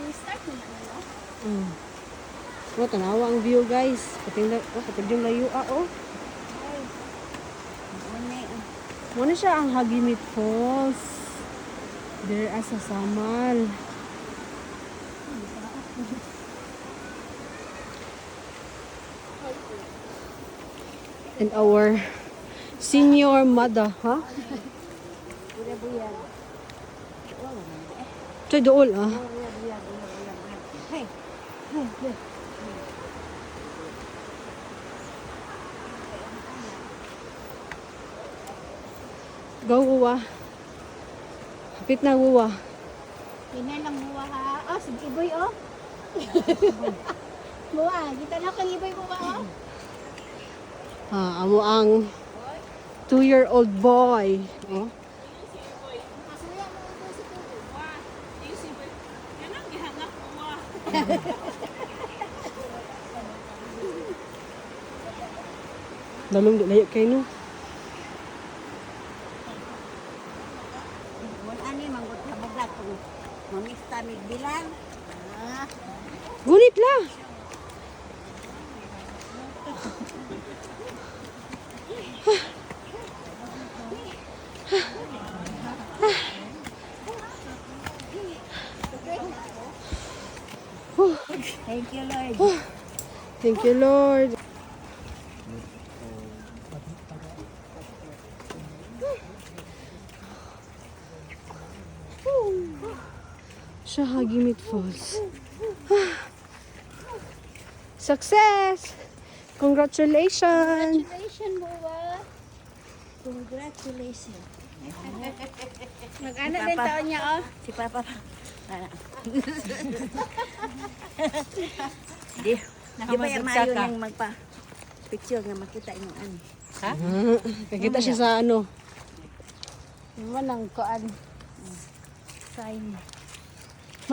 Start mo na. Oh, tanawa ang view guys. Patid yung layo oh. Muna siya ang Hagimit Falls. There sa Samal. And our senior mother, ha? Ito dool, ah. Go, Uwa. Hapit na, Uwa. Pinay lang buwa ha. Oh, sige iboy oh. Buwa, kita na kang iboy buwa oh. Amo ang 2-year-old boy. Oh. Kasuya mo ito si Kuya. Dalong layo kayo, no? Ani manggut habaglat ko. Mamista mig bilang. Gunit la. Thank you Lord. Thank you, Lord. Siya Hagimit Falls. Success! Congratulations! Congratulations buwa. Congratulations. Mag-ano din taon niya oh. Si Papa. Di ba yung mayo yung magpa-picture nga makita yung ano. Ha? Nakita siya sa ano. Yung manang koan. Sign.